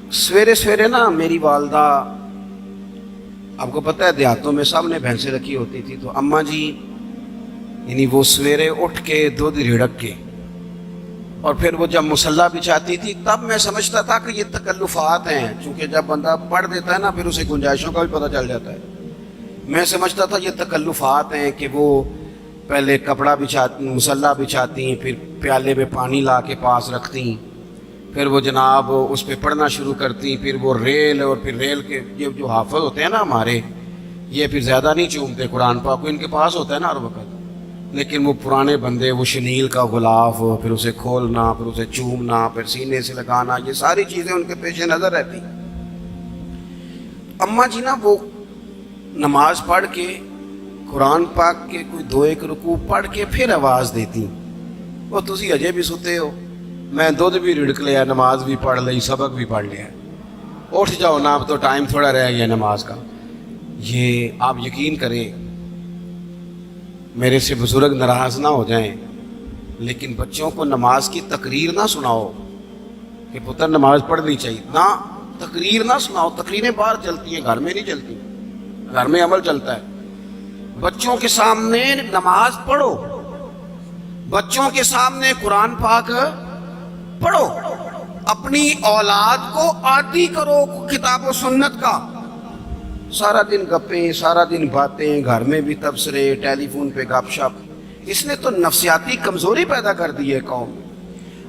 सवेरे सवेरे ना मेरी वालदा, आपको पता है देहातों में सामने भैंसें रखी होती थी, तो अम्मा जी यानी वो सवेरे उठ के दूध रिड़क के और फिर वो जब मुसल्ला बिछाती थी, तब मैं समझता था कि ये तकल्लुफात हैं, क्योंकि जब बंदा पढ़ देता है ना फिर उसे गुंजाइशों का भी पता चल जाता है। मैं समझता था ये तकल्लुफात हैं कि वो पहले कपड़ा बिछाती, मुसल्ला बिछाती, फिर प्याले में पानी ला के पास रखती, फिर वो जनाब उस पर पढ़ना शुरू करती, फिर वो रेल, और फिर रेल के ये जो हाफिज होते हैं ना हमारे, ये फिर ज़्यादा नहीं चूमते कुरान पाक को, इनके पास होता है ना हर वक्त, लेकिन वो पुराने बंदे वो शनील का गुलाफ, फिर उसे खोलना, फिर उसे चूमना, फिर सीने से लगाना, ये सारी चीज़ें उनके पेश नज़र रहती। अम्मा जी ना वो नमाज पढ़ के कुरान पाक के कोई दो एक रुकू पढ़ के फिर आवाज़ देती, वो तुसी अजे भी सुते हो, मैं दुध भी रिड़क लिया, नमाज भी पढ़ ली, सबक भी पढ़ लिया, उठ जाओ ना, अब तो टाइम थोड़ा रह गया नमाज का। ये आप यकीन करें, मेरे से बुजुर्ग नाराज़ ना हो जाएं, लेकिन बच्चों को नमाज की तकरीर ना सुनाओ कि पुत्र नमाज पढ़नी चाहिए, ना तकरीर ना सुनाओ। तकरीरें बाहर चलती हैं, घर में नहीं चलती, घर में अमल चलता है। बच्चों के सामने नमाज पढ़ो, बच्चों के सामने कुरान पाक पढ़ो, अपनी औलाद को आदी करो किताब व सुन्नत का। सारा दिन गप्पें, सारा दिन बातें, घर में भी तबसरे, टेलीफोन पे गपशप, इसने तो नफ्सियाती कमजोरी पैदा कर दी है कौम।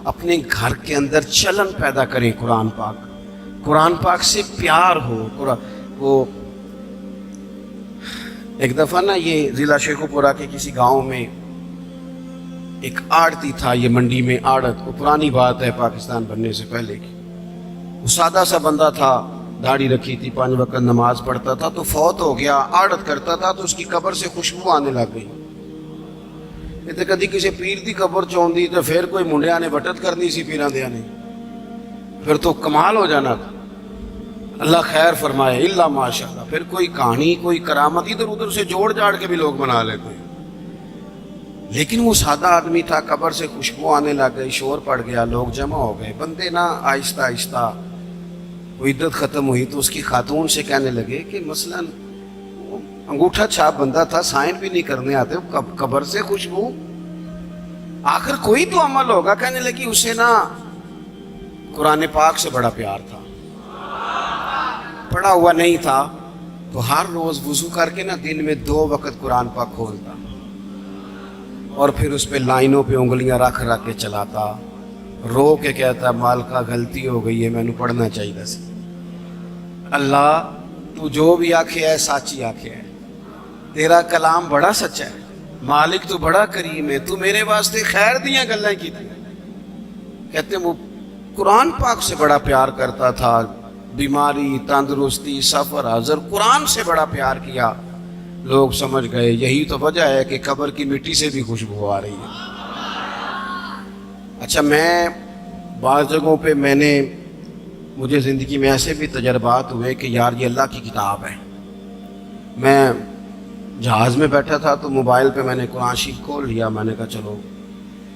अपने घर के अंदर चलन पैदा करें, कुरान पाक से प्यार हो। वो एक दफा ना ये जिला शेखुपुरा के किसी गांव में एक आड़ती था, ये मंडी में आड़त, वो पुरानी बात है पाकिस्तान बनने से पहले की। वो सादा सा बंदा था, दाढ़ी रखी थी, 5 वक्त नमाज पढ़ता था, तो फौत हो गया, आड़त करता था, तो उसकी कब्र से खुशबू आने लग गई। ये तो कभी किसी पीर की कब्र चौंदी तो फिर कोई मुंडिया ने बटत करनी सी पीरां दियां ने, फिर तो कमाल हो जाना था। अल्लाह खैर फरमाए, इल्ला माशाअल्लाह। फिर कोई कहानी, कोई करामत इधर उधर से जोड़ जाड़ के भी लोग बना लेते हैं, लेकिन वो सादा आदमी था, कब्र से खुशबू आने लग गई, शोर पड़ गया, लोग जमा हो गए। बंदे ना आहिस्ता आहिस्ता वो इद्दत ख़त्म हुई तो उसकी खातून से कहने लगे कि मसलन अंगूठा छाप बंदा था, साइन भी नहीं करने आते, कब्र से खुशबू, आखिर कोई तो अमल होगा। कहने लगी उसे ना कुरान पाक से बड़ा प्यार था, पढ़ा हुआ नहीं था, तो हर रोज वुजू करके ना दिन में 2 वक्त कुरान पाक खोलता और फिर उस पे लाइनों पे उंगलियां रख रख के चलाता, रो के कहता मालका गलती हो गई है, मैनू पढ़ना चाहिए सी। अल्लाह तू जो भी आखे है साची आखे है, तेरा कलाम बड़ा सच्चा है, मालिक तू बड़ा करीम है, तू मेरे वास्ते खैर दियां गल्लां की थी। कहते वो कुरान पाक से बड़ा प्यार करता था, बीमारी, तंदुरुस्ती, सफर, हाजर, कुरान से बड़ा प्यार किया। लोग समझ गए यही तो वजह है कि कब्र की मिट्टी से भी खुशबू आ रही है। अच्छा, मैं बाज़ जगहों पे मुझे ज़िंदगी में ऐसे भी तजर्बात हुए कि यार ये अल्लाह की किताब है। मैं जहाज़ में बैठा था तो मोबाइल पे मैंने कुरान शरीफ खोल लिया, मैंने कहा चलो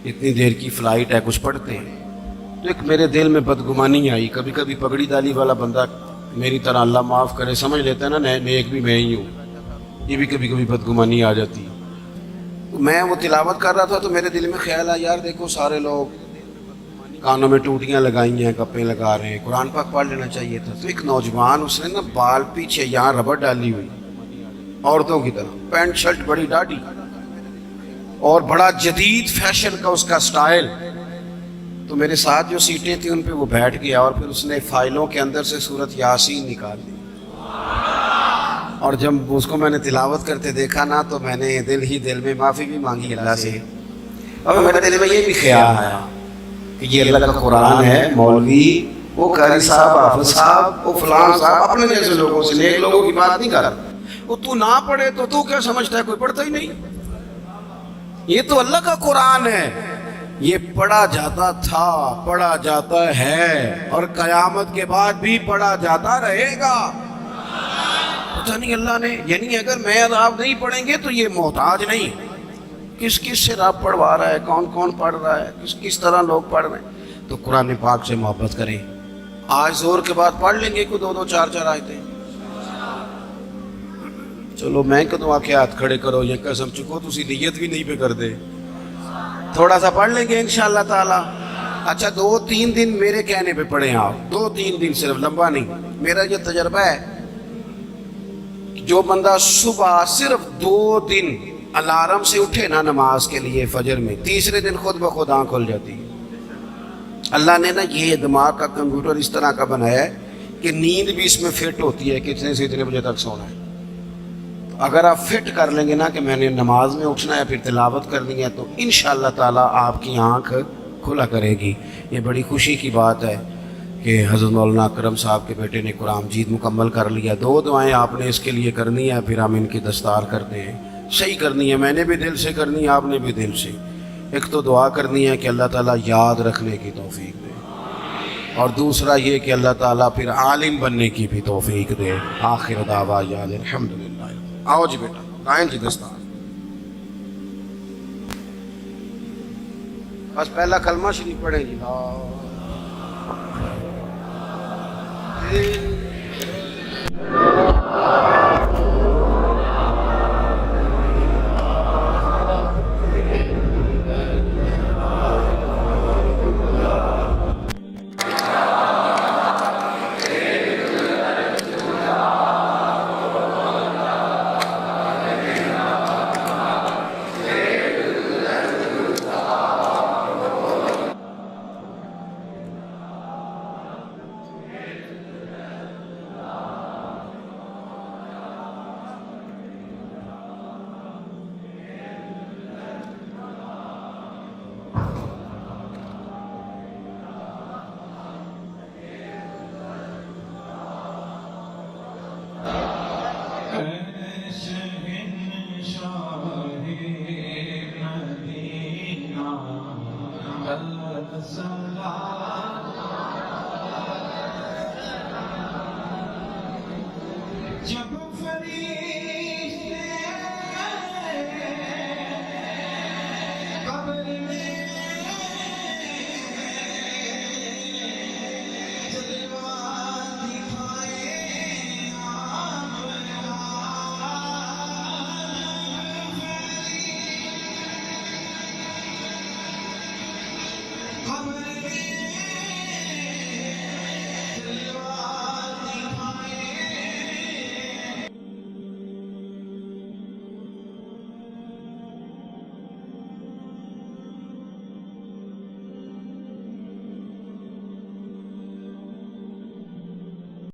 इतनी देर की फ़्लाइट है, कुछ पढ़ते हैं। तो एक मेरे दिल में बदगुमानी आई, कभी कभी पगड़ी दाली वाला बंदा मेरी तरह, अल्लाह माफ़ करे, समझ लेता है ना नेक भी मैं ही हूँ, ये भी कभी कभी बदगुमानी आ जाती है। तो मैं वो तिलावत कर रहा था तो मेरे दिल में ख्याल आया, यार देखो सारे लोग कानों में टूटियाँ लगाई हैं, गप्पे लगा रहे हैं, कुरान पाक पढ़ लेना चाहिए था। तो एक नौजवान, उसने ना बाल पीछे यहाँ रबड़ डाली हुई, औरतों की तरह, पैंट शर्ट बड़ी दाढ़ी और बड़ा जदीद फैशन का उसका स्टाइल। तो मेरे साथ जो सीटें थी उन पे वो बैठ गया और फिर उसने फाइलों के अंदर से सूरत यासीन निकाल ली, और जब उसको मैंने तिलावत करते देखा ना तो मैंने दिल ही दिल में माफ़ी भी मांगी अल्लाह से। और मेरे दिल में ये भी ख्याल आया कि ये अल्लाह का कुरान है, मौलवी, वो कारी साहब, हाफिज साहब, वो फलां साहब, अपने जैसे लोगों से, नेक लोगों की बात नहीं कर रहा। वो तू ना पढ़े तो तू क्या समझता है, कोई पढ़ता ही नहीं। ये तो अल्लाह का कुरान है, ये पढ़ा जाता था, पढ़ा जाता है और कयामत के बाद भी पढ़ा जाता रहेगा। पता नहीं अल्लाह ने, यानी अगर मैं और आप नहीं पढ़ेंगे तो ये मोहताज नहीं, किस किस से रब पढ़वा रहा है, कौन कौन पढ़ रहा है, किस किस तरह लोग पढ़ रहे हैं। तो कुरान पाक से मोहब्बत करें, آج زور کے بعد پڑھ لیں گے کوئی 2 2 4 4 آیتیں. چلو میں کدوں آکے ہاتھ کھڑے کرو یا قسم چکو تسی نیت بھی نہیں پہ کر دے. تھوڑا سا پڑھ لیں گے انشاءاللہ تعالی. اچھا 2 3 دن میرے کہنے پہ پڑھیں آپ, 2 3 دن صرف, لمبا نہیں. میرا یہ تجربہ ہے, جو بندہ صبح صرف 2 دن الارم سے اٹھے نا نماز کے لیے فجر میں, تیسرے دن خود بخود آنکھ کھل جاتی ہے. اللہ نے نا یہ دماغ کا کمپیوٹر اس طرح کا بنایا ہے کہ نیند بھی اس میں فٹ ہوتی ہے کہ اتنے سے اتنے بجے تک سونا ہے. اگر آپ فٹ کر لیں گے نا کہ میں نے نماز میں اٹھنا ہے پھر تلاوت کرنی ہے, تو انشاءاللہ تعالیٰ آپ کی آنکھ کھلا کرے گی. یہ بڑی خوشی کی بات ہے کہ حضرت مولانا اکرم صاحب کے بیٹے نے قرآن مجید مکمل کر لیا. 2 دعائیں آپ نے اس کے لیے کرنی ہے, پھر ہم ان کی دستار کرتے ہیں. صحیح کرنی ہے, میں نے بھی دل سے کرنی ہے, آپ نے بھی دل سے. ایک تو دعا کرنی ہے کہ اللہ تعالیٰ یاد رکھنے کی توفیق دے, اور دوسرا یہ کہ اللہ تعالیٰ پھر عالم بننے کی بھی توفیق دے. آخر دعوانا الحمدللہ. آؤ جی بیٹا, لائن جی دستار. بس پہلا کلمہ شریف پڑھیں جی. جب